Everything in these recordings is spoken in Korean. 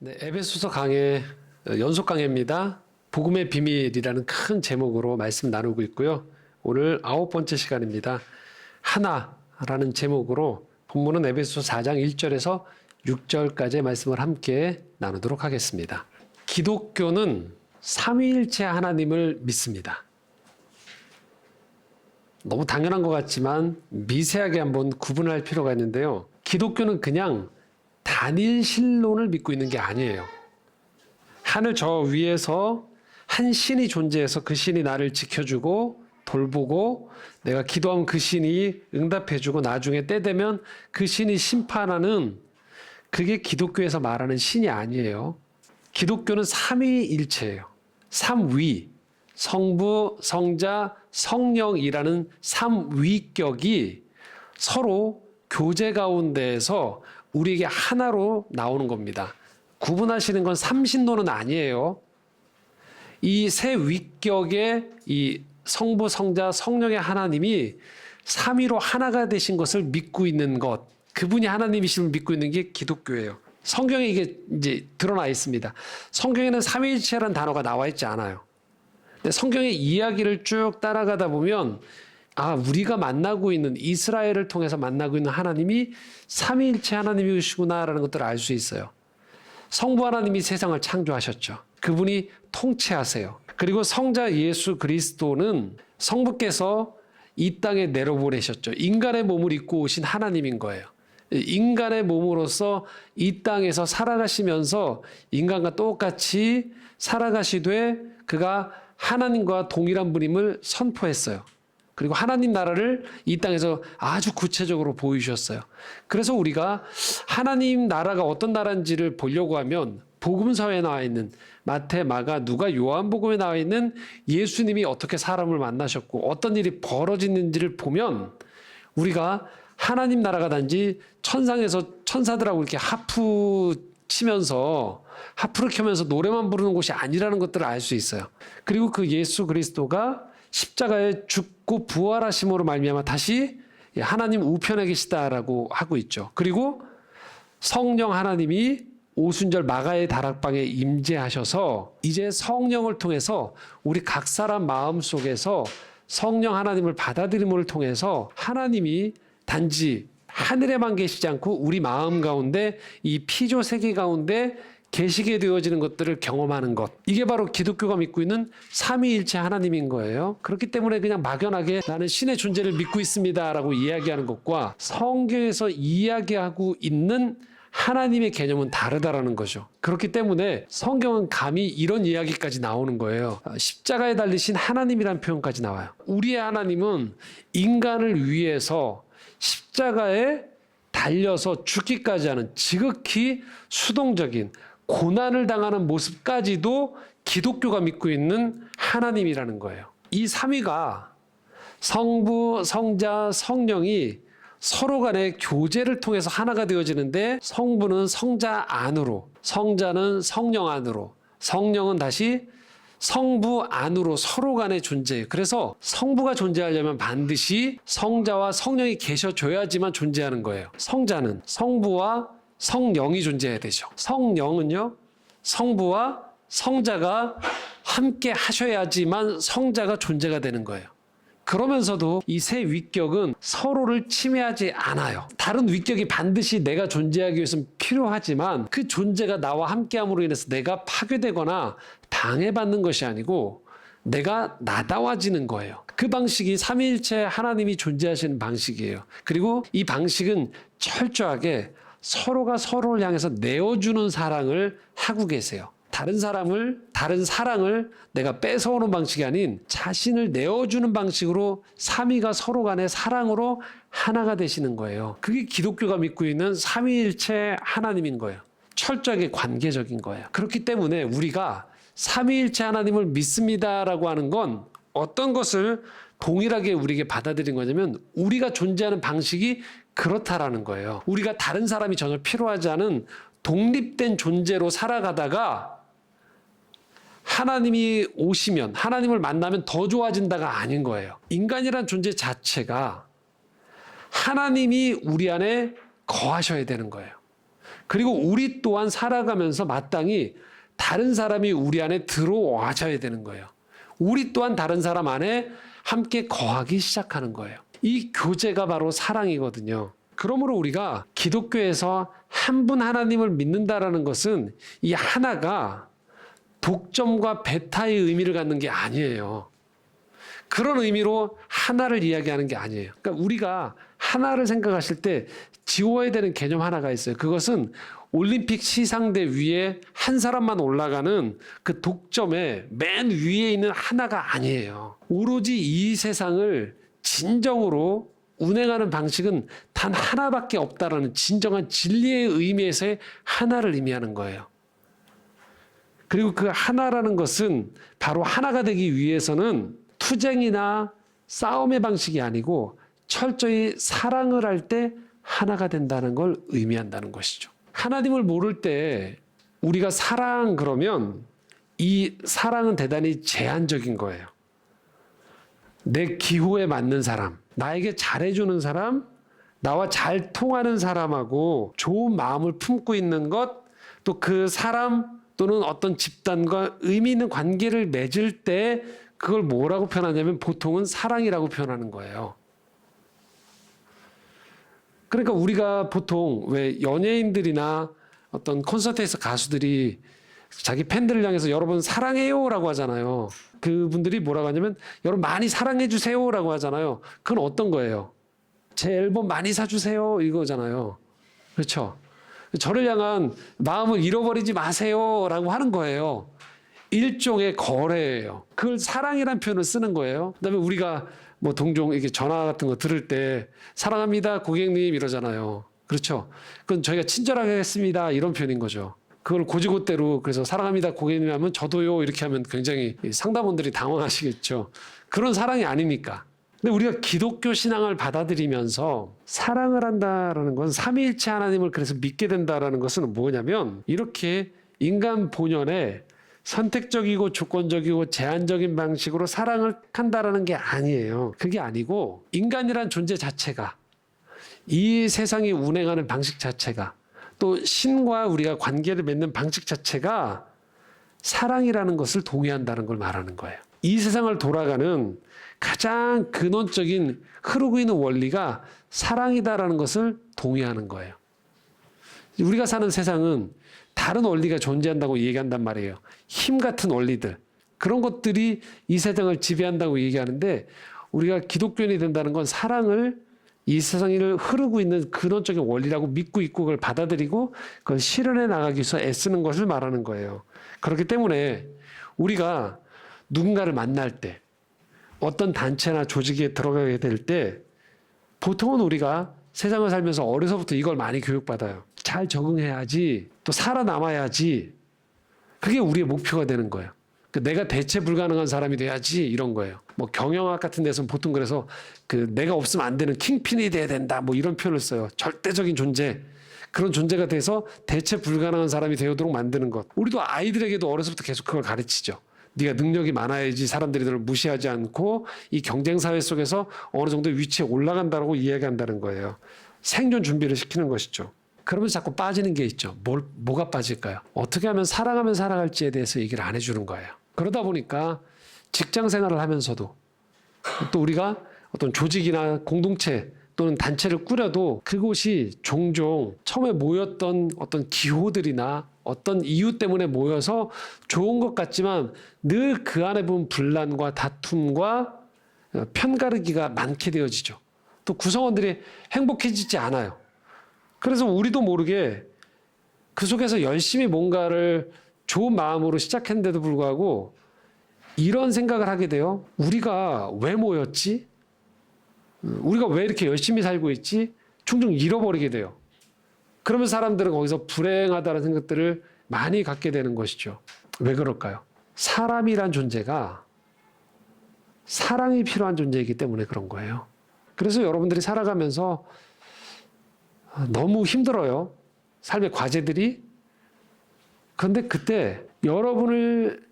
네, 에베소서 강해 연속 강해입니다. 복음의 비밀이라는 큰 제목으로 말씀 나누고 있고요. 오늘 9번째 시간입니다. 하나라는 제목으로 본문은 에베소서 4장 1절에서 6절까지의 말씀을 함께 나누도록 하겠습니다. 기독교는 삼위일체 하나님을 믿습니다. 너무 당연한 것 같지만 미세하게 한번 구분할 필요가 있는데요. 기독교는 그냥 단일 신론을 믿고 있는 게 아니에요. 하늘 저 위에서 한 신이 존재해서 그 신이 나를 지켜주고 돌보고 내가 기도하면 그 신이 응답해주고 나중에 때 되면 그 신이 심판하는, 그게 기독교에서 말하는 신이 아니에요. 기독교는 삼위일체예요. 삼위, 성부, 성자, 성령이라는 삼위격이 서로 교제 가운데에서 우리에게 하나로 나오는 겁니다. 구분하시는 건 삼신론은 아니에요. 이 세 위격의 이 성부, 성자, 성령의 하나님이 삼위로 하나가 되신 것을 믿고 있는 것, 그분이 하나님이심을 믿고 있는 게 기독교예요. 성경에 이게 이제 드러나 있습니다. 성경에는 삼위일체라는 단어가 나와 있지 않아요. 근데 성경의 이야기를 쭉 따라가다 보면 우리가 만나고 있는, 이스라엘을 통해서 만나고 있는 하나님이 삼위일체 하나님이시구나라는 것들을 알 수 있어요. 성부 하나님이 세상을 창조하셨죠. 그분이 통치하세요. 그리고 성자 예수 그리스도는 성부께서 이 땅에 내려보내셨죠. 인간의 몸을 입고 오신 하나님인 거예요. 인간의 몸으로서 이 땅에서 살아가시면서 인간과 똑같이 살아가시되 그가 하나님과 동일한 분임을 선포했어요. 그리고 하나님 나라를 이 땅에서 아주 구체적으로 보여주셨어요. 그래서 우리가 하나님 나라가 어떤 나라인지를 보려고 하면 복음서에 나와 있는 마태, 마가, 누가, 요한복음에 나와 있는 예수님이 어떻게 사람을 만나셨고 어떤 일이 벌어지는지를 보면 우리가 하나님 나라가 단지 천상에서 천사들하고 이렇게 하프를 켜면서 노래만 부르는 곳이 아니라는 것들을 알 수 있어요. 그리고 그 예수 그리스도가 십자가에 죽고 부활하심으로 말미암아 다시 하나님 우편에 계시다라고 하고 있죠. 그리고 성령 하나님이 오순절 마가의 다락방에 임재하셔서 이제 성령을 통해서 우리 각 사람 마음속에서 성령 하나님을 받아들임을 통해서 하나님이 단지 하늘에만 계시지 않고 우리 마음 가운데 이 피조 세계 가운데 계시게 되어지는 것들을 경험하는 것, 이게 바로 기독교가 믿고 있는 삼위일체 하나님인 거예요. 그렇기 때문에 그냥 막연하게 나는 신의 존재를 믿고 있습니다라고 이야기하는 것과 성경에서 이야기하고 있는 하나님의 개념은 다르다라는 거죠. 그렇기 때문에 성경은 감히 이런 이야기까지 나오는 거예요. 십자가에 달리신 하나님이라는 표현까지 나와요. 우리의 하나님은 인간을 위해서 십자가에 달려서 죽기까지 하는 지극히 수동적인 고난을 당하는 모습까지도 기독교가 믿고 있는 하나님이라는 거예요. 이 삼위가 성부, 성자, 성령이 서로 간의 교제를 통해서 하나가 되어지는데 성부는 성자 안으로, 성자는 성령 안으로, 성령은 다시 성부 안으로 서로 간의 존재예요. 그래서 성부가 존재하려면 반드시 성자와 성령이 계셔줘야지만 존재하는 거예요. 성자는 성부와 성령이 존재해야 되죠. 성령은요, 성부와 성자가 함께 하셔야지만 성자가 존재가 되는 거예요. 그러면서도 이 세 위격은 서로를 침해하지 않아요. 다른 위격이 반드시 내가 존재하기 위해서는 필요하지만 그 존재가 나와 함께함으로 인해서 내가 파괴되거나 방해받는 것이 아니고 내가 나다워지는 거예요. 그 방식이 삼위일체 하나님이 존재하시는 방식이에요. 그리고 이 방식은 철저하게 서로가 서로를 향해서 내어주는 사랑을 하고 계세요. 다른 사랑을 내가 뺏어오는 방식이 아닌 자신을 내어주는 방식으로 삼위가 서로 간의 사랑으로 하나가 되시는 거예요. 그게 기독교가 믿고 있는 삼위일체 하나님인 거예요. 철저하게 관계적인 거예요. 그렇기 때문에 우리가 삼위일체 하나님을 믿습니다라고 하는 건 어떤 것을 동일하게 우리에게 받아들인 거냐면 우리가 존재하는 방식이 그렇다라는 거예요. 우리가 다른 사람이 전혀 필요하지 않은 독립된 존재로 살아가다가 하나님이 오시면, 하나님을 만나면 더 좋아진다가 아닌 거예요. 인간이란 존재 자체가 하나님이 우리 안에 거하셔야 되는 거예요. 그리고 우리 또한 살아가면서 마땅히 다른 사람이 우리 안에 들어와줘야 되는 거예요. 우리 또한 다른 사람 안에 함께 거하기 시작하는 거예요. 이 교제가 바로 사랑이거든요. 그러므로 우리가 기독교에서 한 분 하나님을 믿는다라는 것은 이 하나가 독점과 배타의 의미를 갖는 게 아니에요. 그런 의미로 하나를 이야기하는 게 아니에요. 그러니까 우리가 하나를 생각하실 때 지워야 되는 개념 하나가 있어요. 그것은 올림픽 시상대 위에 한 사람만 올라가는 그 독점의 맨 위에 있는 하나가 아니에요. 오로지 이 세상을 진정으로 운행하는 방식은 단 하나밖에 없다라는 진정한 진리의 의미에서의 하나를 의미하는 거예요. 그리고 그 하나라는 것은 바로 하나가 되기 위해서는 투쟁이나 싸움의 방식이 아니고 철저히 사랑을 할 때 하나가 된다는 걸 의미한다는 것이죠. 하나님을 모를 때 우리가 사랑 그러면 이 사랑은 대단히 제한적인 거예요. 내 기호에 맞는 사람, 나에게 잘해주는 사람, 나와 잘 통하는 사람하고 좋은 마음을 품고 있는 것, 또 그 사람 또는 어떤 집단과 의미 있는 관계를 맺을 때 그걸 뭐라고 표현하냐면 보통은 사랑이라고 표현하는 거예요. 그러니까 우리가 보통 왜 연예인들이나 어떤 콘서트에서 가수들이 자기 팬들을 향해서 여러분 사랑해요라고 하잖아요. 그분들이 뭐라고 하냐면 여러분 많이 사랑해 주세요라고 하잖아요. 그건 어떤 거예요? 제 앨범 많이 사주세요 이거잖아요. 그렇죠? 저를 향한 마음을 잃어버리지 마세요라고 하는 거예요. 일종의 거래예요. 그걸 사랑이라는 표현을 쓰는 거예요. 그다음에 우리가 뭐 동종 이게 전화 같은 거 들을 때 사랑합니다 고객님 이러잖아요. 그렇죠? 그건 저희가 친절하게 했습니다 이런 표현인 거죠. 그걸 고지고대로 그래서 사랑합니다 고객님 하면 저도요 이렇게 하면 굉장히 상담원들이 당황하시겠죠. 그런 사랑이 아니니까. 근데 우리가 기독교 신앙을 받아들이면서 사랑을 한다라는 건 삼위일체 하나님을 그래서 믿게 된다라는 것은 뭐냐면 이렇게 인간 본연에 선택적이고 주권적이고 제한적인 방식으로 사랑을 한다라는 게 아니에요. 그게 아니고 인간이란 존재 자체가 이 세상이 운행하는 방식 자체가 또 신과 우리가 관계를 맺는 방식 자체가 사랑이라는 것을 동의한다는 걸 말하는 거예요. 이 세상을 돌아가는 가장 근원적인 흐르고 있는 원리가 사랑이다라는 것을 동의하는 거예요. 우리가 사는 세상은 다른 원리가 존재한다고 얘기한단 말이에요. 힘 같은 원리들. 그런 것들이 이 세상을 지배한다고 얘기하는데 우리가 기독교인이 된다는 건 사랑을 이 세상을 흐르고 있는 근원적인 원리라고 믿고 있고 그걸 받아들이고 그걸 실현해 나가기 위해서 애쓰는 것을 말하는 거예요. 그렇기 때문에 우리가 누군가를 만날 때 어떤 단체나 조직에 들어가게 될 때 보통은 우리가 세상을 살면서 어려서부터 이걸 많이 교육받아요. 잘 적응해야지, 또 살아남아야지. 그게 우리의 목표가 되는 거예요. 내가 대체 불가능한 사람이 돼야지 이런 거예요. 뭐 경영학 같은 데서는 보통 그래서 내가 없으면 안 되는 킹핀이 돼야 된다 뭐 이런 표현을 써요. 절대적인 존재. 그런 존재가 돼서 대체 불가능한 사람이 되도록 만드는 것. 우리도 아이들에게도 어려서부터 계속 그걸 가르치죠. 네가 능력이 많아야지 사람들이 너를 무시하지 않고 이 경쟁사회 속에서 어느 정도 위치에 올라간다고 이야기한다는 거예요. 생존 준비를 시키는 것이죠. 그러면서 자꾸 빠지는 게 있죠. 뭐가 빠질까요? 어떻게 하면 사랑하면 살아갈지에 대해서 얘기를 안 해주는 거예요. 그러다 보니까 직장 생활을 하면서도 또 우리가 어떤 조직이나 공동체 또는 단체를 꾸려도 그곳이 종종 처음에 모였던 어떤 기호들이나 어떤 이유 때문에 모여서 좋은 것 같지만 늘 그 안에 보면 분란과 다툼과 편가르기가 많게 되어지죠. 또 구성원들이 행복해지지 않아요. 그래서 우리도 모르게 그 속에서 열심히 뭔가를 좋은 마음으로 시작했는데도 불구하고 이런 생각을 하게 돼요. 우리가 왜 모였지? 우리가 왜 이렇게 열심히 살고 있지? 종종 잃어버리게 돼요. 그러면 사람들은 거기서 불행하다는 생각들을 많이 갖게 되는 것이죠. 왜 그럴까요? 사람이란 존재가 사랑이 필요한 존재이기 때문에 그런 거예요. 그래서 여러분들이 살아가면서 너무 힘들어요. 삶의 과제들이. 그런데 그때 여러분을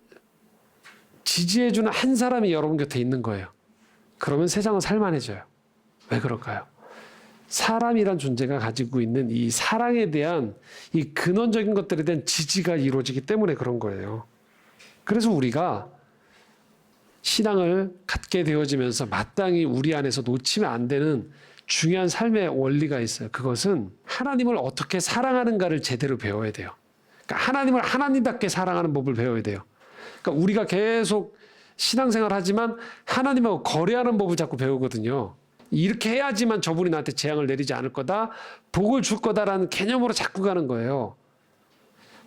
지지해주는 한 사람이 여러분 곁에 있는 거예요. 그러면 세상은 살만해져요. 왜 그럴까요? 사람이란 존재가 가지고 있는 이 사랑에 대한 이 근원적인 것들에 대한 지지가 이루어지기 때문에 그런 거예요. 그래서 우리가 신앙을 갖게 되어지면서 마땅히 우리 안에서 놓치면 안 되는 중요한 삶의 원리가 있어요. 그것은 하나님을 어떻게 사랑하는가를 제대로 배워야 돼요. 그러니까 하나님을 하나님답게 사랑하는 법을 배워야 돼요. 그러니까 우리가 계속 신앙생활 하지만 하나님하고 거래하는 법을 자꾸 배우거든요. 이렇게 해야지만 저분이 나한테 재앙을 내리지 않을 거다, 복을 줄 거다라는 개념으로 자꾸 가는 거예요.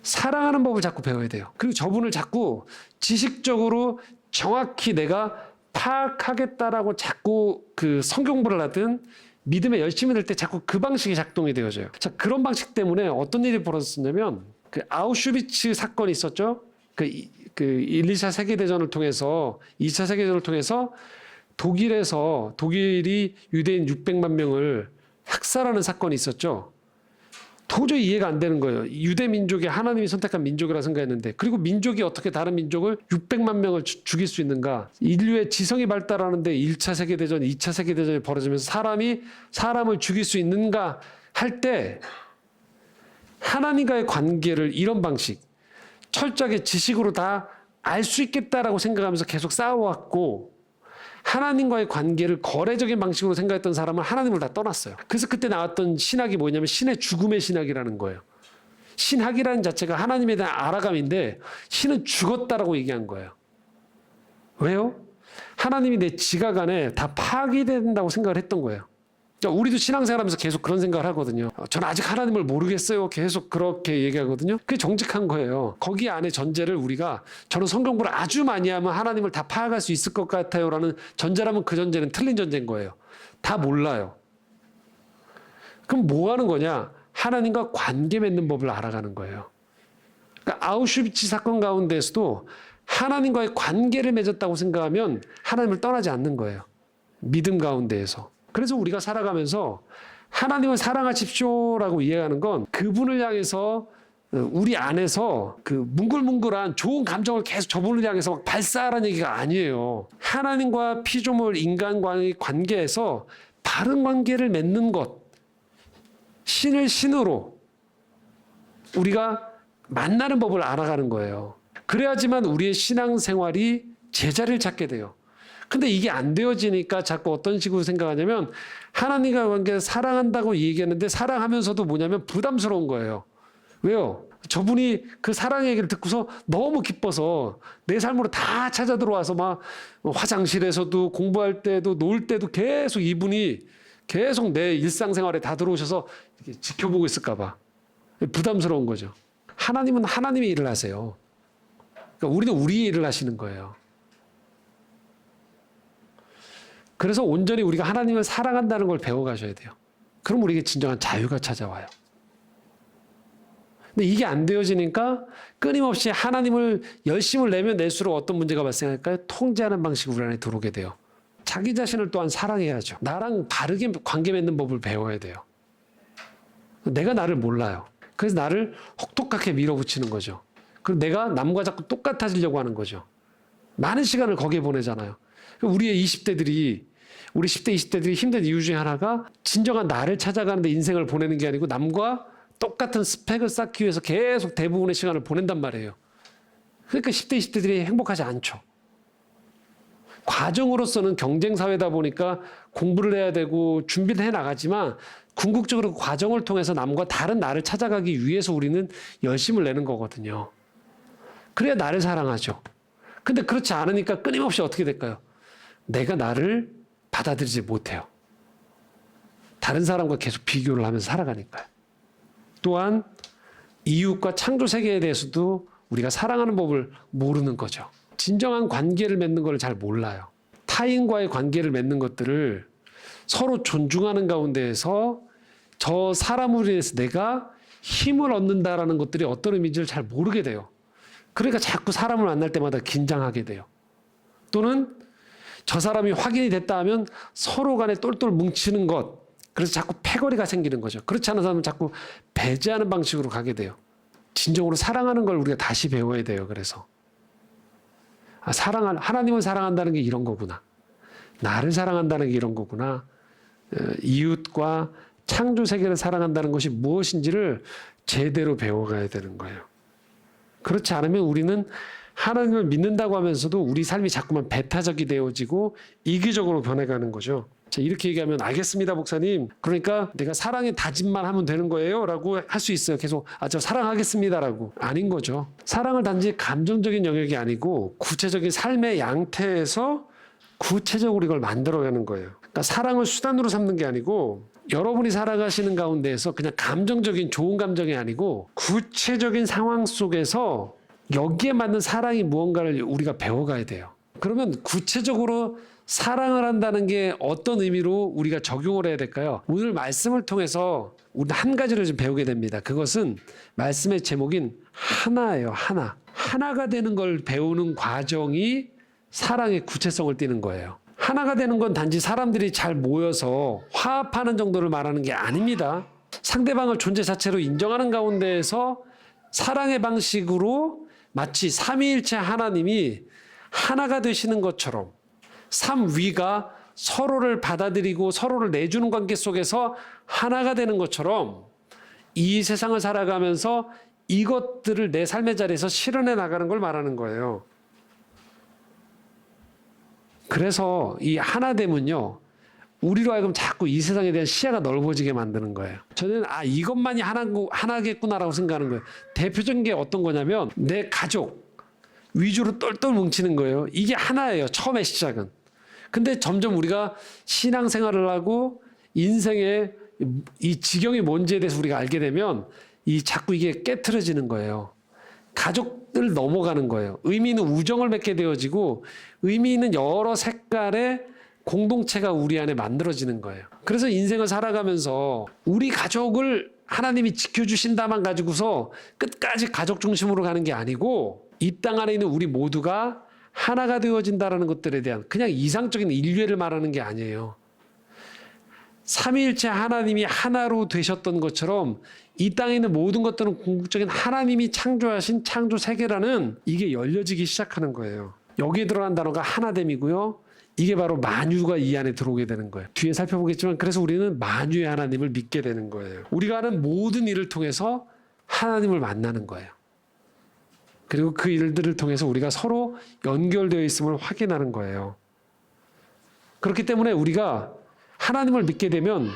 사랑하는 법을 자꾸 배워야 돼요. 그리고 저분을 자꾸 지식적으로 정확히 내가 파악하겠다라고 자꾸 그 성경부를 하든 믿음에 열심히 될 때 자꾸 그 방식이 작동이 되어져요. 자, 그런 방식 때문에 어떤 일이 벌어졌냐면 그 아우슈비츠 사건이 있었죠. 그 1, 2차 세계대전을 통해서 2차 세계대전을 통해서 독일이 유대인 600만 명을 학살하는 사건이 있었죠. 도저히 이해가 안 되는 거예요. 유대 민족이 하나님이 선택한 민족이라 생각했는데, 그리고 민족이 어떻게 다른 민족을 600만 명을 죽일 수 있는가? 인류의 지성이 발달하는데 1차 세계대전, 2차 세계대전이 벌어지면서 사람이 사람을 죽일 수 있는가 할 때 하나님과의 관계를 이런 방식, 철저하게 지식으로 다 알 수 있겠다라고 생각하면서 계속 싸워왔고, 하나님과의 관계를 거래적인 방식으로 생각했던 사람은 하나님을 다 떠났어요. 그래서 그때 나왔던 신학이 뭐냐면 신의 죽음의 신학이라는 거예요. 신학이라는 자체가 하나님에 대한 알아감인데 신은 죽었다라고 얘기한 거예요. 왜요? 하나님이 내 지각 안에 다 파괴된다고 생각을 했던 거예요. 우리도 신앙생활하면서 계속 그런 생각을 하거든요. 저는 아직 하나님을 모르겠어요. 계속 그렇게 얘기하거든요. 그게 정직한 거예요. 거기 안에 전제를 우리가 저는 성경부를 아주 많이 하면 하나님을 다 파악할 수 있을 것 같아요라는 전제라면 그 전제는 틀린 전제인 거예요. 다 몰라요. 그럼 뭐 하는 거냐? 하나님과 관계 맺는 법을 알아가는 거예요. 그러니까 아우슈비츠 사건 가운데서도 하나님과의 관계를 맺었다고 생각하면 하나님을 떠나지 않는 거예요. 믿음 가운데에서. 그래서 우리가 살아가면서 하나님을 사랑하십시오라고 이해하는 건 그분을 향해서 우리 안에서 그 뭉글뭉글한 좋은 감정을 계속 저분을 향해서 막 발사하라는 얘기가 아니에요. 하나님과 피조물 인간과의 관계에서 바른 관계를 맺는 것, 신을 신으로 우리가 만나는 법을 알아가는 거예요. 그래야지만 우리의 신앙생활이 제자리를 찾게 돼요. 근데 이게 안 되어지니까 자꾸 어떤 식으로 생각하냐면 하나님과 관계를 사랑한다고 얘기하는데 사랑하면서도 뭐냐면 부담스러운 거예요. 왜요? 저분이 그 사랑 얘기를 듣고서 너무 기뻐서 내 삶으로 다 찾아 들어와서 막 화장실에서도 공부할 때도 놀 때도 계속 이분이 계속 내 일상생활에 다 들어오셔서 이렇게 지켜보고 있을까 봐 부담스러운 거죠. 하나님은 하나님의 일을 하세요. 그러니까 우리는 우리의 일을 하시는 거예요. 그래서 온전히 우리가 하나님을 사랑한다는 걸 배워가셔야 돼요. 그럼 우리에게 진정한 자유가 찾아와요. 근데 이게 안 되어지니까 끊임없이 하나님을 열심을 내면 낼수록 어떤 문제가 발생할까요? 통제하는 방식이 우리 안에 들어오게 돼요. 자기 자신을 또한 사랑해야죠. 나랑 바르게 관계 맺는 법을 배워야 돼요. 내가 나를 몰라요. 그래서 나를 혹독하게 밀어붙이는 거죠. 그리고 내가 남과 자꾸 똑같아지려고 하는 거죠. 많은 시간을 거기에 보내잖아요. 우리의 20대들이 우리 10대, 20대들이 힘든 이유 중에 하나가 진정한 나를 찾아가는데 인생을 보내는 게 아니고 남과 똑같은 스펙을 쌓기 위해서 계속 대부분의 시간을 보낸단 말이에요. 그러니까 10대, 20대들이 행복하지 않죠. 과정으로서는 경쟁사회다 보니까 공부를 해야 되고 준비를 해나가지만 궁극적으로 그 과정을 통해서 남과 다른 나를 찾아가기 위해서 우리는 열심을 내는 거거든요. 그래야 나를 사랑하죠. 근데 그렇지 않으니까 끊임없이 어떻게 될까요? 내가 나를 받아들이지 못해요. 다른 사람과 계속 비교를 하면서 살아가니까요. 또한 이웃과 창조 세계에 대해서도 우리가 사랑하는 법을 모르는 거죠. 진정한 관계를 맺는 걸 잘 몰라요. 타인과의 관계를 맺는 것들을 서로 존중하는 가운데에서 저 사람으로 인해서 내가 힘을 얻는다라는 것들이 어떤 의미인지를 잘 모르게 돼요. 그러니까 자꾸 사람을 만날 때마다 긴장하게 돼요. 또는 저 사람이 확인이 됐다 하면 서로 간에 똘똘 뭉치는 것, 그래서 자꾸 패거리가 생기는 거죠. 그렇지 않은 사람은 자꾸 배제하는 방식으로 가게 돼요. 진정으로 사랑하는 걸 우리가 다시 배워야 돼요. 그래서 하나님을 사랑한다는 게 이런 거구나. 나를 사랑한다는 게 이런 거구나. 이웃과 창조 세계를 사랑한다는 것이 무엇인지를 제대로 배워가야 되는 거예요. 그렇지 않으면 우리는 하나님을 믿는다고 하면서도 우리 삶이 자꾸만 배타적이 되어지고 이기적으로 변해가는 거죠. 자, 이렇게 얘기하면 알겠습니다, 목사님. 그러니까 내가 사랑의 다짐만 하면 되는 거예요? 라고 할 수 있어요. 계속 저 사랑하겠습니다라고. 아닌 거죠. 사랑을 단지 감정적인 영역이 아니고 구체적인 삶의 양태에서 구체적으로 이걸 만들어가는 거예요. 그러니까 사랑을 수단으로 삼는 게 아니고 여러분이 살아가시는 가운데에서 그냥 감정적인 좋은 감정이 아니고 구체적인 상황 속에서 여기에 맞는 사랑이 무언가를 우리가 배워가야 돼요. 그러면 구체적으로 사랑을 한다는 게 어떤 의미로 우리가 적용을 해야 될까요? 오늘 말씀을 통해서 우리는 한 가지를 좀 배우게 됩니다. 그것은 말씀의 제목인 하나예요. 하나. 하나가 되는 걸 배우는 과정이 사랑의 구체성을 띠는 거예요. 하나가 되는 건 단지 사람들이 잘 모여서 화합하는 정도를 말하는 게 아닙니다. 상대방을 존재 자체로 인정하는 가운데에서 사랑의 방식으로 마치 삼위일체 하나님이 하나가 되시는 것처럼 삼위가 서로를 받아들이고 서로를 내주는 관계 속에서 하나가 되는 것처럼 이 세상을 살아가면서 이것들을 내 삶의 자리에서 실현해 나가는 걸 말하는 거예요. 그래서 이 하나됨은요, 우리로 하여금 자꾸 이 세상에 대한 시야가 넓어지게 만드는 거예요. 저는 이것만이 하나겠구나라고 생각하는 거예요. 대표적인 게 어떤 거냐면 내 가족 위주로 똘똘 뭉치는 거예요. 이게 하나예요. 처음의 시작은. 근데 점점 우리가 신앙생활을 하고 인생의 이 지경이 뭔지에 대해서 우리가 알게 되면 자꾸 이게 깨트려지는 거예요. 가족을 넘어가는 거예요. 의미 있는 우정을 맺게 되어지고 의미 있는 여러 색깔의 공동체가 우리 안에 만들어지는 거예요. 그래서 인생을 살아가면서 우리 가족을 하나님이 지켜주신다만 가지고서 끝까지 가족 중심으로 가는 게 아니고 이 땅 안에 있는 우리 모두가 하나가 되어진다는 것들에 대한 그냥 이상적인 인류애를 말하는 게 아니에요. 삼위일체 하나님이 하나로 되셨던 것처럼 이 땅에 있는 모든 것들은 궁극적인 하나님이 창조하신 창조 세계라는 이게 열려지기 시작하는 거예요. 여기에 들어간 단어가 하나됨이고요. 이게 바로 만유가 이 안에 들어오게 되는 거예요. 뒤에 살펴보겠지만 그래서 우리는 만유의 하나님을 믿게 되는 거예요. 우리가 하는 모든 일을 통해서 하나님을 만나는 거예요. 그리고 그 일들을 통해서 우리가 서로 연결되어 있음을 확인하는 거예요. 그렇기 때문에 우리가 하나님을 믿게 되면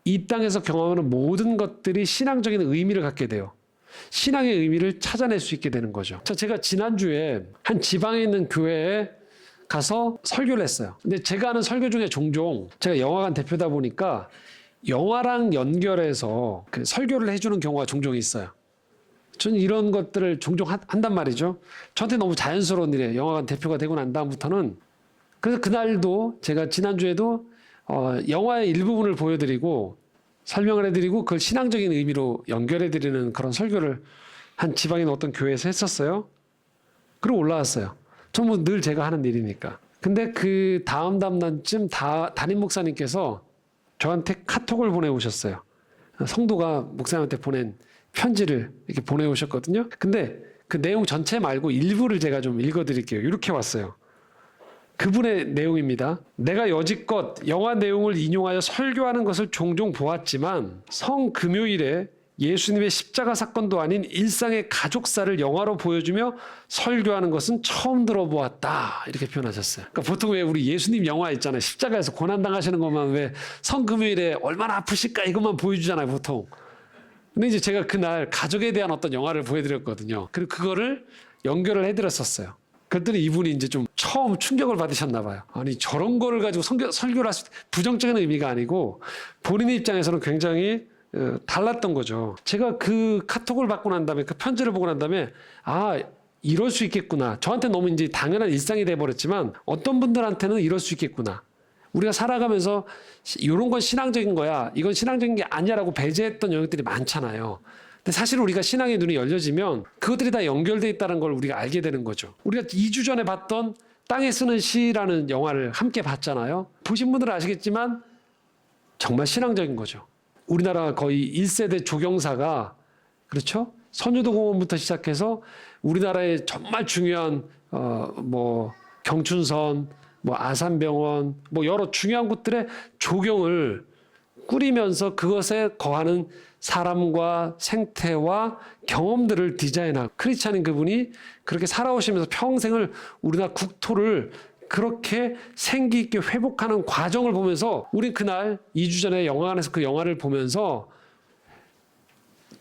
이 땅에서 경험하는 모든 것들이 신앙적인 의미를 갖게 돼요. 신앙의 의미를 찾아낼 수 있게 되는 거죠. 제가 지난주에 한 지방에 있는 교회에 가서 설교를 했어요. 근데 제가 하는 설교 중에 종종 제가 영화관 대표다 보니까 영화랑 연결해서 그 설교를 해주는 경우가 종종 있어요. 저는 이런 것들을 종종 한단 말이죠. 저한테 너무 자연스러운 일이에요. 영화관 대표가 되고 난 다음부터는. 그래서 그날도 제가 지난주에도 영화의 일부분을 보여드리고 설명을 해드리고 그걸 신앙적인 의미로 연결해드리는 그런 설교를 한 지방에 있는 어떤 교회에서 했었어요. 그리고 올라왔어요. 전 늘 제가 하는 일이니까. 근데 그 다음 날쯤 담임 목사님께서 저한테 카톡을 보내오셨어요. 성도가 목사님한테 보낸 편지를 이렇게 보내오셨거든요. 근데 그 내용 전체 말고 일부를 제가 좀 읽어드릴게요. 이렇게 왔어요. 그분의 내용입니다. 내가 여지껏 영화 내용을 인용하여 설교하는 것을 종종 보았지만 성금요일에 예수님의 십자가 사건도 아닌 일상의 가족사를 영화로 보여주며 설교하는 것은 처음 들어보았다. 이렇게 표현하셨어요. 그러니까 보통 왜 우리 예수님 영화 있잖아요. 십자가에서 고난당하시는 것만 왜 성금요일에 얼마나 아프실까 이것만 보여주잖아요. 보통. 근데 이제 제가 그날 가족에 대한 어떤 영화를 보여드렸거든요. 그리고 그거를 연결을 해드렸었어요. 그랬더니 이분이 이제 좀 처음 충격을 받으셨나 봐요. 아니 저런 거를 가지고 설교를 할 수 부정적인 의미가 아니고 본인의 입장에서는 굉장히 달랐던 거죠. 제가 그 카톡을 받고 난 다음에 그 편지를 보고 난 다음에 이럴 수 있겠구나. 저한테 너무 이제 당연한 일상이 돼버렸지만 어떤 분들한테는 이럴 수 있겠구나. 우리가 살아가면서 이런 건 신앙적인 거야. 이건 신앙적인 게 아니야라고 배제했던 영역들이 많잖아요. 근데 사실 우리가 신앙의 눈이 열려지면 그것들이 다 연결되어 있다는 걸 우리가 알게 되는 거죠. 우리가 2주 전에 봤던 땅에 쓰는 시라는 영화를 함께 봤잖아요. 보신 분들은 아시겠지만 정말 신앙적인 거죠. 우리나라 거의 1세대 조경사가 그렇죠? 선유도 공원부터 시작해서 우리나라의 정말 중요한 경춘선, 아산병원, 여러 중요한 곳들의 조경을 꾸리면서 그것에 거하는 사람과 생태와 경험들을 디자인하고, 크리스찬인 그분이 그렇게 살아오시면서 평생을 우리나라 국토를 그렇게 생기 있게 회복하는 과정을 보면서, 우린 그날 2주 전에 영화관에서 그 영화를 보면서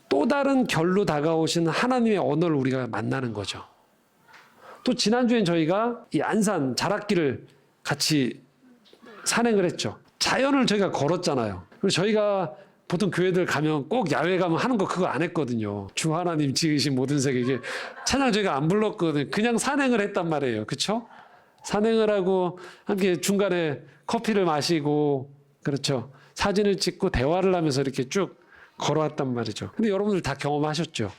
또 다른 결로 다가오신 하나님의 언어를 우리가 만나는 거죠. 또 지난주엔 저희가 이 안산 자락길을 같이 산행을 했죠. 자연을 저희가 걸었잖아요. 그리고 저희가 보통 교회들 가면 꼭 야외 가면 하는 거 그거 안 했거든요. 주 하나님 지으신 모든 세계, 이게 찬양 저희가 안 불렀거든요. 그냥 산행을 했단 말이에요. 그렇죠? 산행을 하고 함께 중간에 커피를 마시고, 그렇죠, 사진을 찍고 대화를 하면서 이렇게 쭉 걸어왔단 말이죠. 근데 여러분들 다 경험하셨죠.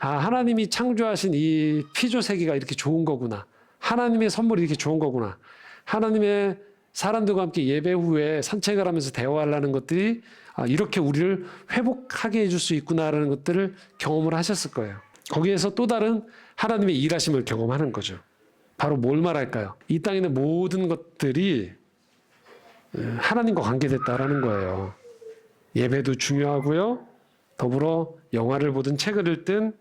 아, 하나님이 창조하신 이 피조 세계가 이렇게 좋은 거구나. 하나님의 선물이 이렇게 좋은 거구나. 하나님의 사람들과 함께 예배 후에 산책을 하면서 대화를 하는 것들이 이렇게 우리를 회복하게 해줄 수 있구나라는 것들을 경험을 하셨을 거예요. 거기에서 또 다른 하나님의 일하심을 경험하는 거죠. 바로 뭘 말할까요? 이 땅에 있는 모든 것들이 하나님과 관계됐다라는 거예요. 예배도 중요하고요. 더불어 영화를 보든 책을 읽든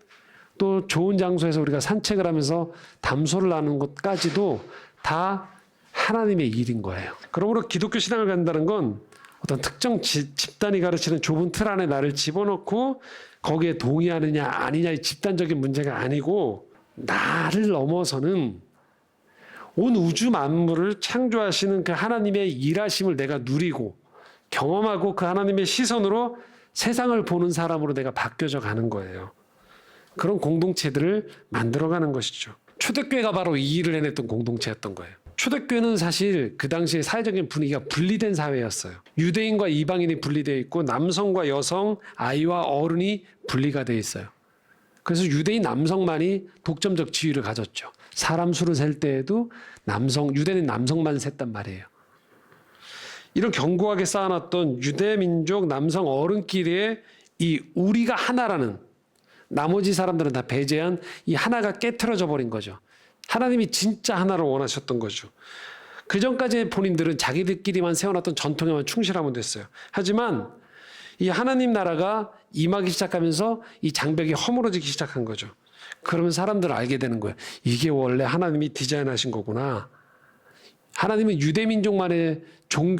또 좋은 장소에서 우리가 산책을 하면서 담소를 나누는 것까지도 다 하나님의 일인 거예요. 그러므로 기독교 신앙을 갖는다는 건 어떤 특정 집단이 가르치는 좁은 틀 안에 나를 집어넣고 거기에 동의하느냐 아니냐 의 집단적인 문제가 아니고, 나를 넘어서는 온 우주 만물을 창조하시는 그 하나님의 일하심을 내가 누리고 경험하고 그 하나님의 시선으로 세상을 보는 사람으로 내가 바뀌어져 가는 거예요. 그런 공동체들을 만들어가는 것이죠. 초대교회가 바로 이 일을 해냈던 공동체였던 거예요. 초대교회는 사실 그 당시에 사회적인 분위기가 분리된 사회였어요. 유대인과 이방인이 분리되어 있고 남성과 여성, 아이와 어른이 분리가 되어 있어요. 그래서 유대인 남성만이 독점적 지위를 가졌죠. 사람 수를 셀 때에도 유대인 남성만 셌단 말이에요. 이런 견고하게 쌓아놨던 유대 민족 남성 어른끼리의 이 우리가 하나라는, 나머지 사람들은 다 배제한 이 하나가 깨트려져 버린 거죠. 하나님이 진짜 하나를 원하셨던 거죠. 그 전까지 본인들은 자기들끼리만 세워놨던 전통에만 충실하면 됐어요. 하지만 이 하나님 나라가 임하기 시작하면서 이 장벽이 허물어지기 시작한 거죠. 그러면 사람들은 알게 되는 거예요. 이게 원래 하나님이 디자인하신 거구나. 하나님은 유대민족만의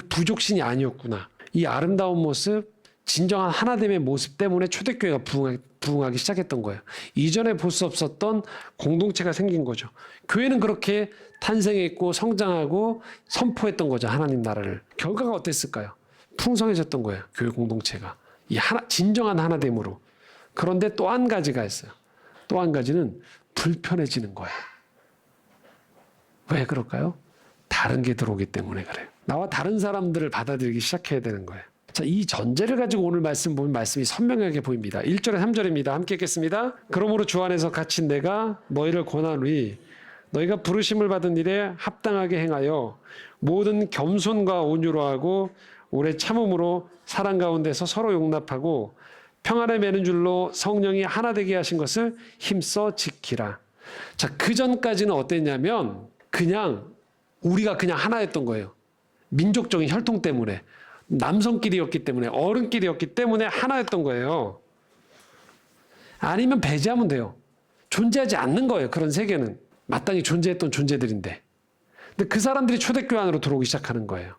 부족신이 아니었구나. 이 아름다운 모습, 진정한 하나됨의 모습 때문에 초대교회가 부흥하기 시작했던 거예요. 이전에 볼 수 없었던 공동체가 생긴 거죠. 교회는 그렇게 탄생했고 성장하고 선포했던 거죠. 하나님 나라를. 결과가 어땠을까요? 풍성해졌던 거예요. 교회 공동체가. 진정한 하나됨으로. 그런데 또 한 가지가 있어요. 또 한 가지는 불편해지는 거예요. 왜 그럴까요? 다른 게 들어오기 때문에 그래요. 나와 다른 사람들을 받아들이기 시작해야 되는 거예요. 자, 이 전제를 가지고 오늘 말씀 보면 말씀이 선명하게 보입니다. 1절에 3절입니다. 함께 읽겠습니다. 그러므로 주 안에서 갇힌 내가 너희를 권하노니 너희가 부르심을 받은 일에 합당하게 행하여 모든 겸손과 온유로 하고 오래 참음으로 사랑 가운데서 서로 용납하고 평안에 매는 줄로 성령이 하나 되게 하신 것을 힘써 지키라. 자, 그 전까지는 어땠냐면 우리가 그냥 하나였던 거예요. 민족적인 혈통 때문에, 남성끼리였기 때문에, 어른끼리였기 때문에 하나였던 거예요. 아니면 배제하면 돼요. 존재하지 않는 거예요. 그런 세계는 마땅히 존재했던 존재들인데. 근데 그 사람들이 초대교회 안으로 들어오기 시작하는 거예요.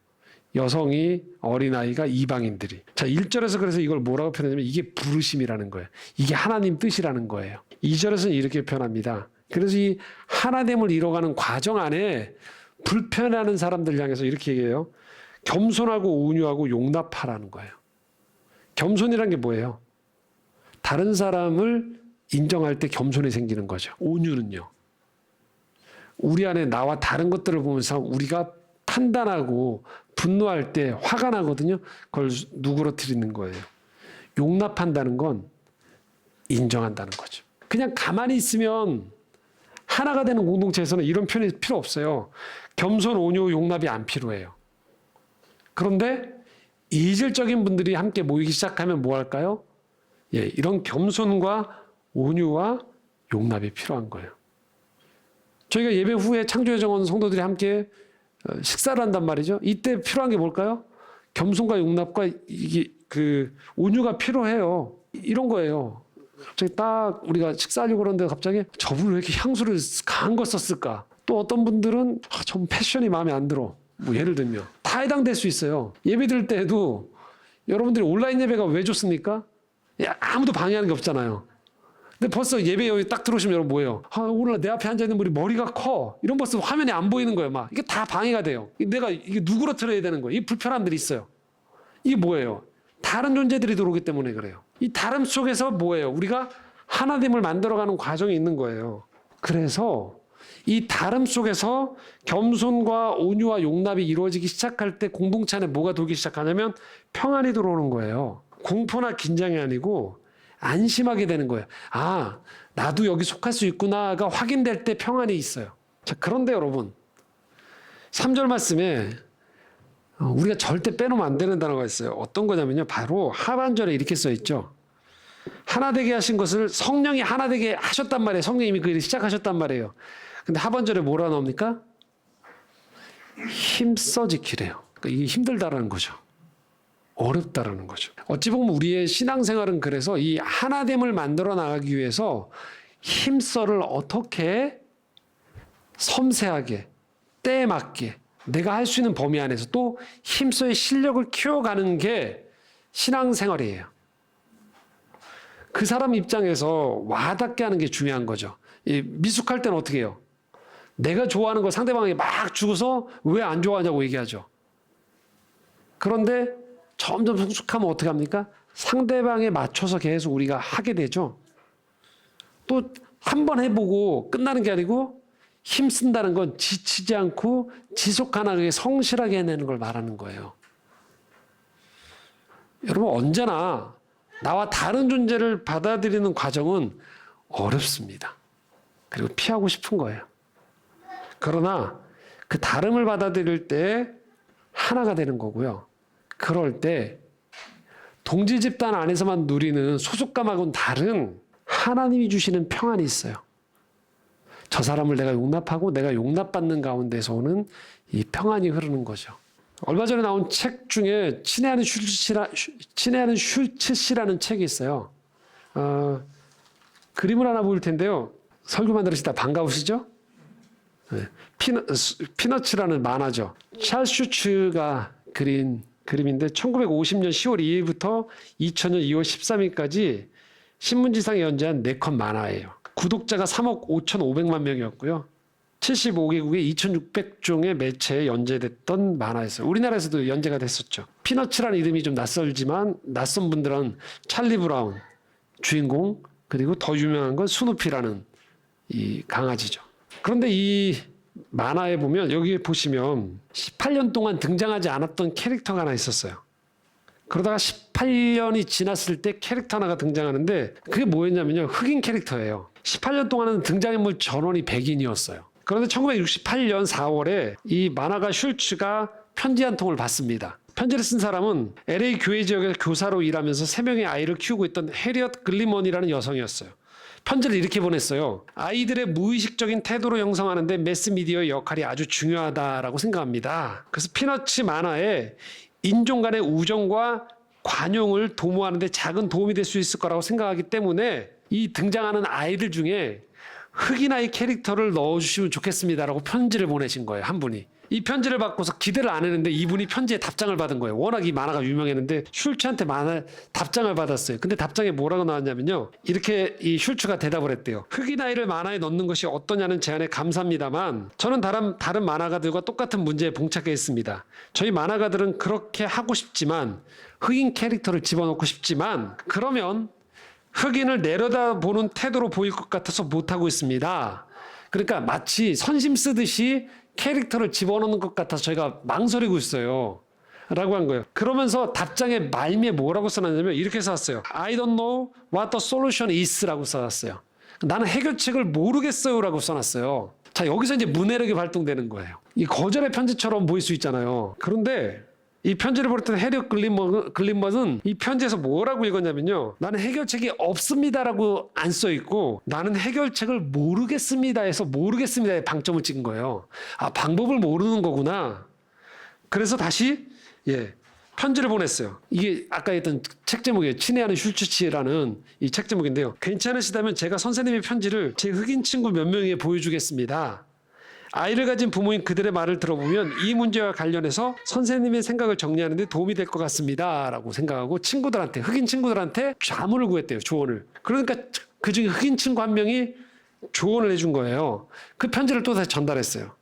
여성이, 어린아이가, 이방인들이. 자, 1절에서 그래서 이걸 뭐라고 표현하냐면 이게 부르심이라는 거예요. 이게 하나님 뜻이라는 거예요. 2절에서는 이렇게 표현합니다. 그래서 이 하나됨을 이뤄가는 과정 안에 불편해하는 사람들 향해서 이렇게 얘기해요. 겸손하고 온유하고 용납하라는 거예요. 겸손이란 게 뭐예요? 다른 사람을 인정할 때 겸손이 생기는 거죠. 온유는요, 우리 안에 나와 다른 것들을 보면서 우리가 판단하고 분노할 때 화가 나거든요. 그걸 누그러뜨리는 거예요. 용납한다는 건 인정한다는 거죠. 그냥 가만히 있으면 하나가 되는 공동체에서는 이런 표현이 필요 없어요. 겸손, 온유, 용납이 안 필요해요. 그런데 이질적인 분들이 함께 모이기 시작하면 뭐 할까요? 이런 겸손과 온유와 용납이 필요한 거예요. 저희가 예배 후에 창조의 정원 성도들이 함께 식사를 한단 말이죠. 이때 필요한 게 뭘까요? 겸손과 용납과 이게 그 온유가 필요해요. 이런 거예요. 갑자기 딱 우리가 식사하려고 그러는데 갑자기 저분 왜 이렇게 향수를 강한 거 썼을까? 또 어떤 분들은 전 패션이 마음에 안 들어. 뭐 예를 들면 다 해당될 수 있어요. 예배 드릴 때도 여러분들이 온라인 예배가 왜 좋습니까? 아무도 방해하는 게 없잖아요. 근데 벌써 예배 여기 딱 들어오시면 여러분 뭐예요? 오늘 내 앞에 앉아있는 분이 머리가 커. 이런 벌써 화면이 안 보이는 거예요. 막 이게 다 방해가 돼요. 내가 이게 누구로 틀어야 되는 거예요. 이 불편함들이 있어요. 이게 뭐예요? 다른 존재들이 들어오기 때문에 그래요. 이 다름 속에서 뭐예요? 우리가 하나됨을 만들어가는 과정이 있는 거예요. 그래서 이 다름 속에서 겸손과 온유와 용납이 이루어지기 시작할 때 공동체 안에 뭐가 돌기 시작하냐면 평안이 들어오는 거예요. 공포나 긴장이 아니고 안심하게 되는 거예요. 나도 여기 속할 수 있구나가 확인될 때 평안이 있어요. 자, 그런데 여러분 3절 말씀에 우리가 절대 빼놓으면 안 되는 단어가 있어요. 어떤 거냐면요. 바로 하반절에 이렇게 써 있죠. 하나 되게 하신 것을 성령이 하나 되게 하셨단 말이에요. 성령님이 그 일을 시작하셨단 말이에요. 근데 하반절에 뭐라 나옵니까? 힘써 지키래요. 그러니까 이게 힘들다라는 거죠. 어렵다라는 거죠. 어찌 보면 우리의 신앙생활은 그래서 이 하나됨을 만들어 나가기 위해서 힘써를 어떻게 섬세하게 때에 맞게 내가 할 수 있는 범위 안에서 또 힘써의 실력을 키워가는 게 신앙생활이에요. 그 사람 입장에서 와닿게 하는 게 중요한 거죠. 미숙할 때는 어떻게 해요? 내가 좋아하는 걸 상대방에게 막 주고서 왜 안 좋아하냐고 얘기하죠. 그런데 점점 성숙하면 어떻게 합니까? 상대방에 맞춰서 계속 우리가 하게 되죠. 또 한 번 해보고 끝나는 게 아니고 힘쓴다는 건 지치지 않고 지속가능하게 성실하게 해내는 걸 말하는 거예요. 여러분 언제나 나와 다른 존재를 받아들이는 과정은 어렵습니다. 그리고 피하고 싶은 거예요. 그러나 그 다름을 받아들일 때 하나가 되는 거고요. 그럴 때 동지 집단 안에서만 누리는 소속감하고는 다른 하나님이 주시는 평안이 있어요. 저 사람을 내가 용납하고 내가 용납받는 가운데서 오는 이 평안이 흐르는 거죠. 얼마 전에 나온 책 중에 친애하는 슐츠시라는 책이 있어요. 그림을 하나 보일 텐데요. 설교만 들으시다 반가우시죠? 네. 피너츠라는 만화죠. 찰스 슈츠가 그린 그림인데 1950년 10월 2일부터 2000년 2월 13일까지 신문지상에 연재한 4컷 만화예요. 구독자가 3억 5,500만 명이었고요. 75개국의 2,600종의 매체에 연재됐던 만화였어요. 우리나라에서도 연재가 됐었죠. 피너츠라는 이름이 좀 낯설지만 낯선 분들은 찰리 브라운 주인공 그리고 더 유명한 건 스누피라는 이 강아지죠. 그런데 이 만화에 보면 여기 보시면 18년 동안 등장하지 않았던 캐릭터가 하나 있었어요. 그러다가 18년이 지났을 때 캐릭터 하나가 등장하는데 그게 뭐였냐면요. 흑인 캐릭터예요. 18년 동안은 등장인물 전원이 백인이었어요. 그런데 1968년 4월에 이 만화가 슐츠가 편지 한 통을 받습니다. 편지를 쓴 사람은 LA 교회 지역에서 교사로 일하면서 3명의 아이를 키우고 있던 해리엇 글리먼이라는 여성이었어요. 편지를 이렇게 보냈어요. 아이들의 무의식적인 태도로 형성하는데 매스미디어의 역할이 아주 중요하다라고 생각합니다. 그래서 피너츠 만화에 인종 간의 우정과 관용을 도모하는 데 작은 도움이 될 수 있을 거라고 생각하기 때문에 이 등장하는 아이들 중에 흑인 아이 캐릭터를 넣어주시면 좋겠습니다라고 편지를 보내신 거예요. 한 분이. 이 편지를 받고서 기대를 안 했는데 이분이 편지에 답장을 받은 거예요. 워낙 이 만화가 유명했는데 슐츠한테 답장을 받았어요. 근데 답장에 뭐라고 나왔냐면요. 이렇게 이 슐츠가 대답을 했대요. 흑인 아이를 만화에 넣는 것이 어떠냐는 제안에 감사합니다만 저는 다른 만화가들과 똑같은 문제에 봉착해 있습니다. 저희 만화가들은 그렇게 하고 싶지만 흑인 캐릭터를 집어넣고 싶지만 그러면 흑인을 내려다보는 태도로 보일 것 같아서 못하고 있습니다. 그러니까 마치 선심 쓰듯이 캐릭터를 집어넣는 것 같아서 저희가 망설이고 있어요. 라고 한 거예요. 그러면서 답장에 말미에 뭐라고 써놨냐면 이렇게 써놨어요. I don't know what the solution is 라고 써놨어요. 나는 해결책을 모르겠어요 라고 써놨어요. 자, 여기서 이제 문해력이 발동되는 거예요. 이 거절의 편지처럼 보일 수 있잖아요. 그런데 이 편지를 보냈던 해리엇 글린먼은 이 편지에서 뭐라고 읽었냐면요. 나는 해결책이 없습니다라고 안 써있고 나는 해결책을 모르겠습니다에서 모르겠습니다에 방점을 찍은 거예요. 방법을 모르는 거구나. 그래서 다시 편지를 보냈어요. 이게 아까 했던 책 제목이에요. 친애하는 슐츠치라는 이 책 제목인데요. 괜찮으시다면 제가 선생님의 편지를 제 흑인 친구 몇 명에게 보여주겠습니다. 아이를 가진 부모인 그들의 말을 들어보면 이 문제와 관련해서 선생님의 생각을 정리하는 데 도움이 될 것 같습니다. 라고 생각하고 친구들한테, 흑인 친구들한테 자문을 구했대요. 조언을. 그러니까 그중에 흑인 친구 한 명이 조언을 해준 거예요. 그 편지를 또 다시 전달했어요.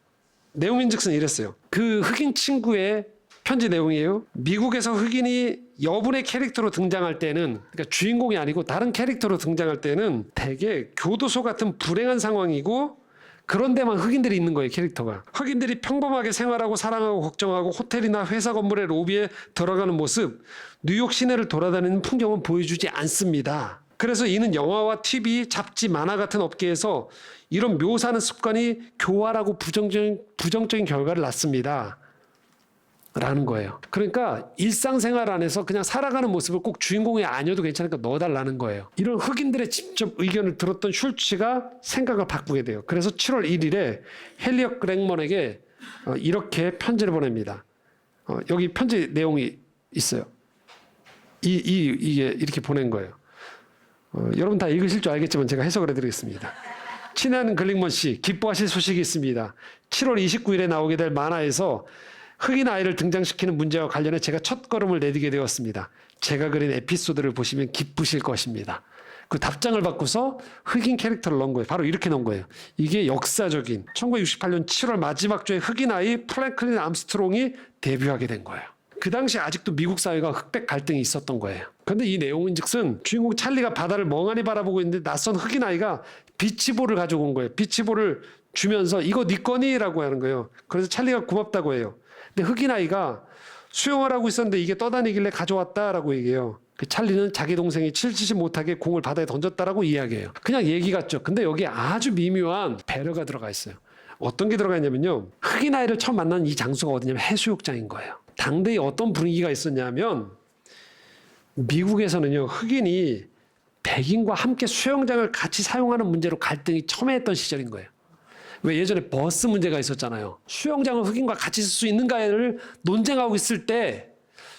내용인즉슨 이랬어요. 그 흑인 친구의 편지 내용이에요. 미국에서 흑인이 여분의 캐릭터로 등장할 때는, 그러니까 주인공이 아니고 다른 캐릭터로 등장할 때는 대개 교도소 같은 불행한 상황이고 그런 데만 흑인들이 있는 거예요. 캐릭터가. 흑인들이 평범하게 생활하고 사랑하고 걱정하고 호텔이나 회사 건물의 로비에 들어가는 모습, 뉴욕 시내를 돌아다니는 풍경은 보여주지 않습니다. 그래서 이는 영화와 TV, 잡지, 만화 같은 업계에서 이런 묘사하는 습관이 교활하고 부정적인 결과를 낳습니다. 라는 거예요. 그러니까 일상생활 안에서 그냥 살아가는 모습을 꼭 주인공이 아니어도 괜찮으니까 넣어달라는 거예요. 이런 흑인들의 직접 의견을 들었던 슐츠가 생각을 바꾸게 돼요. 그래서 7월 1일에 헨리엇 그렉먼에게 이렇게 편지를 보냅니다. 여기 편지 내용이 있어요. 이게 이렇게 보낸 거예요. 여러분 다 읽으실 줄 알겠지만 제가 해석을 해드리겠습니다. 친애하는 글릭먼 씨, 기뻐하실 소식이 있습니다. 7월 29일에 나오게 될 만화에서 흑인 아이를 등장시키는 문제와 관련해 제가 첫 걸음을 내디게 되었습니다. 제가 그린 에피소드를 보시면 기쁘실 것입니다. 그 답장을 받고서 흑인 캐릭터를 넣은 거예요. 바로 이렇게 넣은 거예요. 이게 역사적인 1968년 7월 마지막 주에 흑인 아이 플랭클린 암스트롱이 데뷔하게 된 거예요. 그 당시 아직도 미국 사회가 흑백 갈등이 있었던 거예요. 그런데 이 내용은 즉슨 주인공 찰리가 바다를 멍하니 바라보고 있는데 낯선 흑인 아이가 비치볼을 가지고 온 거예요. 비치볼을 주면서 이거 네 거니? 라고 하는 거예요. 그래서 찰리가 고맙다고 해요. 근데 흑인 아이가 수영을 하고 있었는데 이게 떠다니길래 가져왔다라고 얘기해요. 그 찰리는 자기 동생이 치지 못하게 공을 바다에 던졌다라고 이야기해요. 그냥 얘기 같죠. 근데 여기에 아주 미묘한 배려가 들어가 있어요. 어떤 게 들어가 있냐면요. 흑인 아이를 처음 만난 이 장소가 어디냐면 해수욕장인 거예요. 당대에 어떤 분위기가 있었냐면 미국에서는요. 흑인이 백인과 함께 수영장을 같이 사용하는 문제로 갈등이 첨예했던 시절인 거예요. 왜 예전에 버스 문제가 있었잖아요. 수영장을 흑인과 같이 쓸 수 있는가를 논쟁하고 있을 때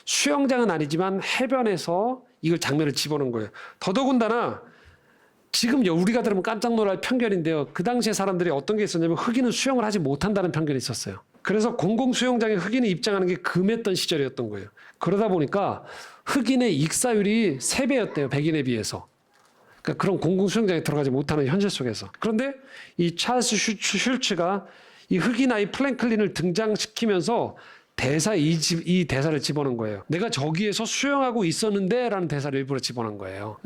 수영장은 아니지만 해변에서 이걸 장면을 집어넣은 거예요. 더더군다나 지금 우리가 들으면 깜짝 놀랄 편견인데요. 그 당시에 사람들이 어떤 게 있었냐면 흑인은 수영을 하지 못한다는 편견이 있었어요. 그래서 공공 수영장에 흑인이 입장하는 게 금했던 시절이었던 거예요. 그러다 보니까 흑인의 익사율이 3배였대요. 백인에 비해서. 그러니까 그런 공공 수영장에 들어가지 못하는 현실 속에서. 그런데 이 찰스 슐츠가 이 흑인 아이 플랭클린을 등장시키면서 이 대사를 집어넣은 거예요. 내가 저기에서 수영하고 있었는데 라는 대사를 일부러 집어넣은 거예요.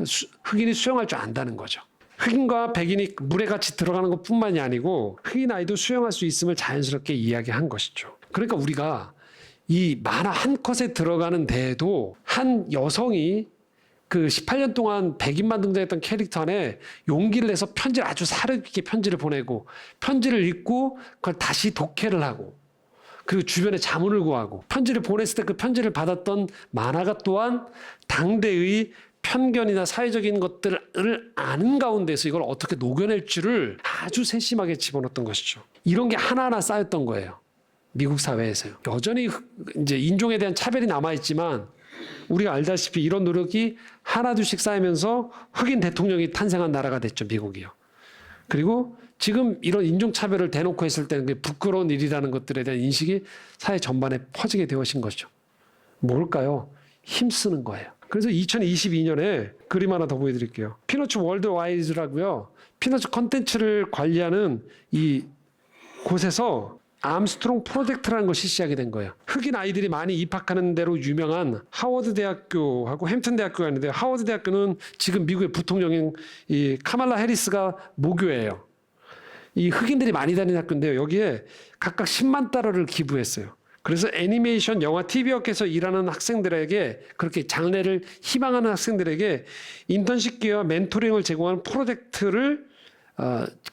흑인이 수영할 줄 안다는 거죠. 흑인과 백인이 물에 같이 들어가는 것뿐만이 아니고 흑인 아이도 수영할 수 있음을 자연스럽게 이야기한 것이죠. 그러니까 우리가 이 만화 한 컷에 들어가는 데에도 한 여성이 그 18년 동안 백인만 등장했던 캐릭터 안에 용기를 내서 편지를 아주 사르게 편지를 보내고 편지를 읽고 그걸 다시 독해를 하고 그리고 주변에 자문을 구하고 편지를 보냈을 때 그 편지를 받았던 만화가 또한 당대의 편견이나 사회적인 것들을 아는 가운데서 이걸 어떻게 녹여낼 줄을 아주 세심하게 집어넣었던 것이죠. 이런 게 하나하나 쌓였던 거예요. 미국 사회에서요. 여전히 이제 인종에 대한 차별이 남아있지만 우리가 알다시피 이런 노력이 하나둘씩 쌓이면서 흑인 대통령이 탄생한 나라가 됐죠. 미국이요. 그리고 지금 이런 인종차별을 대놓고 했을 때는 부끄러운 일이라는 것들에 대한 인식이 사회 전반에 퍼지게 되어진 것이죠. 뭘까요? 힘쓰는 거예요. 그래서 2022년에 그림 하나 더 보여드릴게요. 피너츠 월드와이드라고요. 피너츠 컨텐츠를 관리하는 이 곳에서 암스트롱 프로젝트라는 것이 시작이 된 거예요. 흑인 아이들이 많이 입학하는 대로 유명한 하워드 대학교하고 햄튼 대학교가 있는데 하워드 대학교는 지금 미국의 부통령인 이 카말라 해리스가 모교예요. 이 흑인들이 많이 다니는 학교인데요. 여기에 각각 10만 달러를 기부했어요. 그래서 애니메이션, 영화, TV 업계에서 일하는 학생들에게 그렇게 장래를 희망하는 학생들에게 인턴십 기회와 멘토링을 제공하는 프로젝트를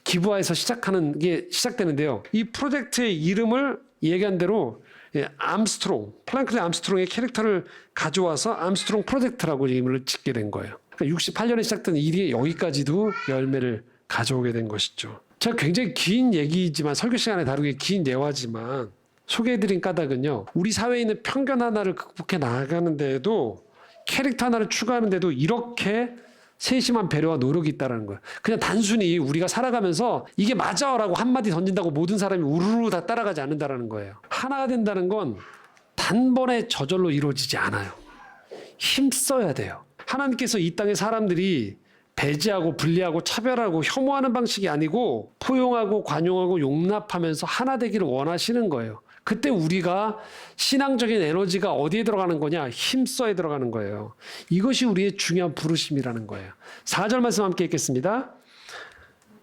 기부해서 시작하는 게 시작되는데요. 이 프로젝트의 이름을 얘기한 대로 암스트롱, 플랭클린 암스트롱의 캐릭터를 가져와서 암스트롱 프로젝트라고 이름을 짓게 된 거예요. 그러니까 68년에 시작된 일이 여기까지도 열매를 가져오게 된 것이죠. 제가 굉장히 긴 얘기지만 설교 시간에 다루기 긴 예화지만 소개해드린 까닭은요, 우리 사회에 있는 편견 하나를 극복해 나가는데도 캐릭터 하나를 추가하는데도 이렇게 세심한 배려와 노력이 있다는 거예요. 그냥 단순히 우리가 살아가면서 이게 맞아라고 한마디 던진다고 모든 사람이 우르르 다 따라가지 않는다는 거예요. 하나가 된다는 건 단번에 저절로 이루어지지 않아요. 힘써야 돼요. 하나님께서 이 땅의 사람들이 배제하고 분리하고 차별하고 혐오하는 방식이 아니고 포용하고 관용하고 용납하면서 하나 되기를 원하시는 거예요. 그때 우리가 신앙적인 에너지가 어디에 들어가는 거냐? 힘써에 들어가는 거예요. 이것이 우리의 중요한 부르심이라는 거예요. 4절 말씀 함께 읽겠습니다.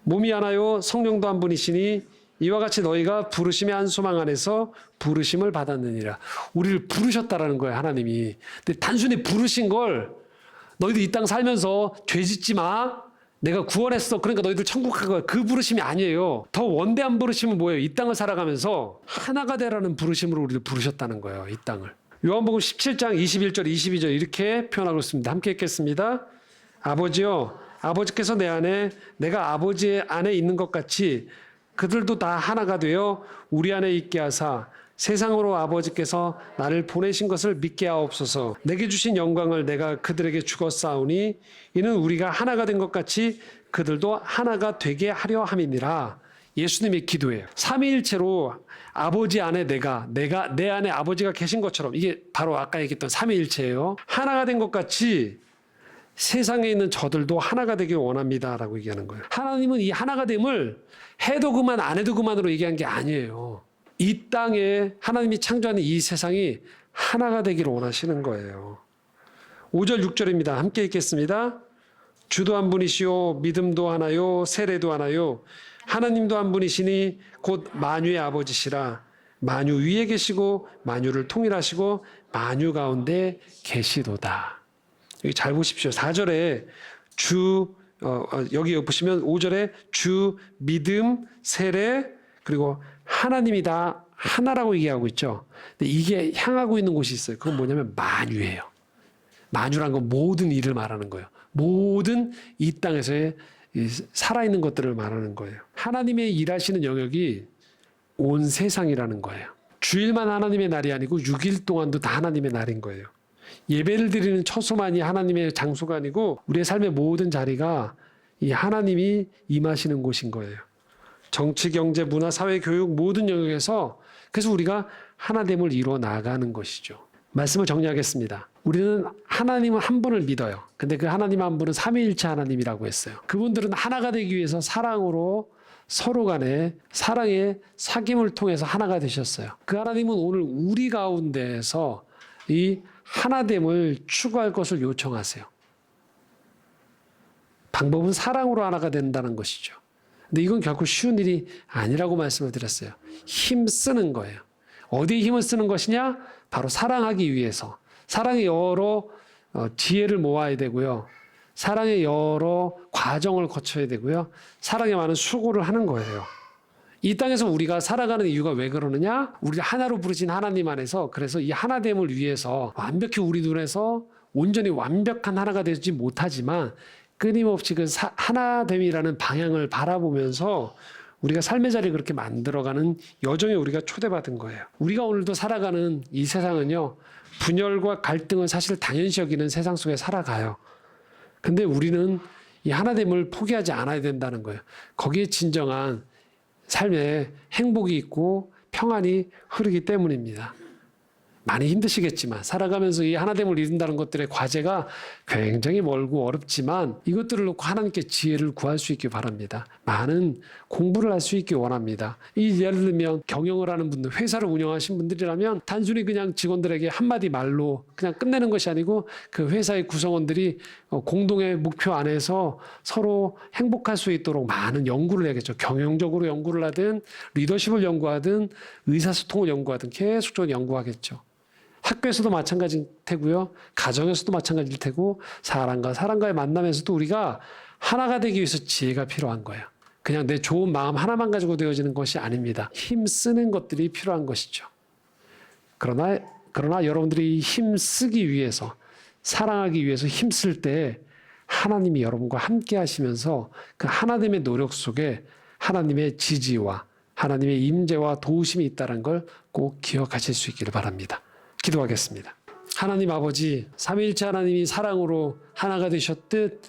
몸이 하나요 성령도 한 분이시니 이와 같이 너희가 부르심의 한 소망 안에서 부르심을 받았느니라. 우리를 부르셨다라는 거예요, 하나님이. 근데 단순히 부르신 걸 너희들 이 땅 살면서 죄 짓지 마. 내가 구원했어. 그러니까 너희들 천국 갈 거야. 그 부르심이 아니에요. 더 원대한 부르심은 뭐예요? 이 땅을 살아가면서 하나가 되라는 부르심으로 우리를 부르셨다는 거예요. 이 땅을. 요한복음 17장 21절 22절 이렇게 표현하고 있습니다. 함께 읽겠습니다. 아버지여, 아버지께서 내 안에 내가 아버지 안에 있는 것 같이 그들도 다 하나가 되어 우리 안에 있게 하사 세상으로 아버지께서 나를 보내신 것을 믿게 하옵소서. 내게 주신 영광을 내가 그들에게 주었사오니 이는 우리가 하나가 된 것 같이 그들도 하나가 되게 하려 함이니라. 예수님의 기도예요. 삼위일체로 아버지 안에 내가 내 안에 아버지가 계신 것처럼, 이게 바로 아까 얘기했던 삼위일체예요. 하나가 된 것 같이 세상에 있는 저들도 하나가 되길 원합니다라고 얘기하는 거예요. 하나님은 이 하나가 됨을 해도 그만 안 해도 그만으로 얘기한 게 아니에요. 이 땅에 하나님이 창조하는 이 세상이 하나가 되기를 원하시는 거예요. 5절 6절입니다. 함께 읽겠습니다. 주도 한 분이시요 믿음도 하나요 세례도 하나요 하나님도 한 분이시니 곧 만유의 아버지시라. 만유 위에 계시고 만유를 통일하시고 만유 가운데 계시도다. 여기 잘 보십시오. 4절에 여기 보시면 5절에 주, 믿음, 세례, 그리고 하나님이 다 하나라고 얘기하고 있죠. 근데 이게 향하고 있는 곳이 있어요. 그건 뭐냐면 만유예요. 만유란 건 모든 일을 말하는 거예요. 모든 이 땅에서의 살아있는 것들을 말하는 거예요. 하나님의 일하시는 영역이 온 세상이라는 거예요. 주일만 하나님의 날이 아니고 6일 동안도 다 하나님의 날인 거예요. 예배를 드리는 처소만이 하나님의 장소가 아니고 우리의 삶의 모든 자리가 이 하나님이 임하시는 곳인 거예요. 정치, 경제, 문화, 사회, 교육 모든 영역에서 그래서 우리가 하나됨을 이루어 나가는 것이죠. 말씀을 정리하겠습니다. 우리는 하나님은 한 분을 믿어요. 근데 그 하나님 한 분은 삼위일체 하나님이라고 했어요. 그분들은 하나가 되기 위해서 사랑으로 서로 간에 사랑의 사귐을 통해서 하나가 되셨어요. 그 하나님은 오늘 우리 가운데에서 이 하나됨을 추구할 것을 요청하세요. 방법은 사랑으로 하나가 된다는 것이죠. 근데 이건 결코 쉬운 일이 아니라고 말씀을 드렸어요. 힘쓰는 거예요. 어디에 힘을 쓰는 것이냐? 바로 사랑하기 위해서. 사랑의 여러 지혜를 모아야 되고요. 사랑의 여러 과정을 거쳐야 되고요. 사랑에 많은 수고를 하는 거예요. 이 땅에서 우리가 살아가는 이유가 왜 그러느냐? 우리를 하나로 부르신 하나님 안에서 그래서 이 하나됨을 위해서 완벽히 우리 눈에서 온전히 완벽한 하나가 되지 못하지만 끊임없이 그 하나됨이라는 방향을 바라보면서 우리가 삶의 자리를 그렇게 만들어가는 여정에 우리가 초대받은 거예요. 우리가 오늘도 살아가는 이 세상은요, 분열과 갈등을 사실 당연시 여기는 세상 속에 살아가요. 근데 우리는 이 하나됨을 포기하지 않아야 된다는 거예요. 거기에 진정한 삶에 행복이 있고 평안이 흐르기 때문입니다. 많이 힘드시겠지만 살아가면서 이 하나됨을 이룬다는 것들의 과제가 굉장히 멀고 어렵지만 이것들을 놓고 하나님께 지혜를 구할 수 있길 바랍니다. 많은 공부를 할 수 있길 원합니다. 이 예를 들면 경영을 하는 분들, 회사를 운영하신 분들이라면 단순히 그냥 직원들에게 한마디 말로 그냥 끝내는 것이 아니고 그 회사의 구성원들이 공동의 목표 안에서 서로 행복할 수 있도록 많은 연구를 해야겠죠. 경영적으로 연구를 하든 리더십을 연구하든 의사소통을 연구하든 계속적으로 연구하겠죠. 학교에서도 마찬가지일 테고요. 가정에서도 마찬가지일 테고 사람과 사람과의 만남에서도 우리가 하나가 되기 위해서 지혜가 필요한 거예요. 그냥 내 좋은 마음 하나만 가지고 되어지는 것이 아닙니다. 힘쓰는 것들이 필요한 것이죠. 그러나 여러분들이 힘쓰기 위해서 사랑하기 위해서 힘쓸 때 하나님이 여러분과 함께 하시면서 그 하나됨의 노력 속에 하나님의 지지와 하나님의 임재와 도우심이 있다는 걸 꼭 기억하실 수 있기를 바랍니다. 기도하겠습니다. 하나님 아버지, 삼위일체 하나님이 사랑으로 하나가 되셨듯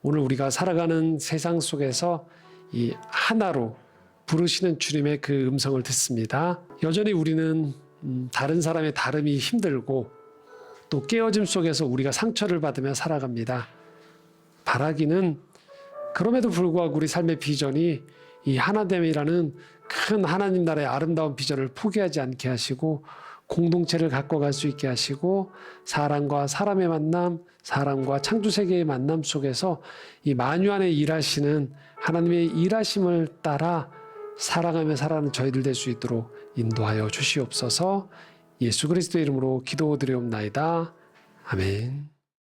오늘 우리가 살아가는 세상 속에서 이 하나로 부르시는 주님의 그 음성을 듣습니다. 여전히 우리는 다른 사람의 다름이 힘들고 또 깨어짐 속에서 우리가 상처를 받으며 살아갑니다. 바라기는 그럼에도 불구하고 우리 삶의 비전이 이 하나됨이라는 큰 하나님 나라의 아름다운 비전을 포기하지 않게 하시고 공동체를 갖고 갈 수 있게 하시고 사람과 사람의 만남, 사람과 창조세계의 만남 속에서 이 만유 안에 일하시는 하나님의 일하심을 따라 살아가며 살아가는 저희들 될 수 있도록 인도하여 주시옵소서. 예수 그리스도의 이름으로 기도드리옵나이다. 아멘.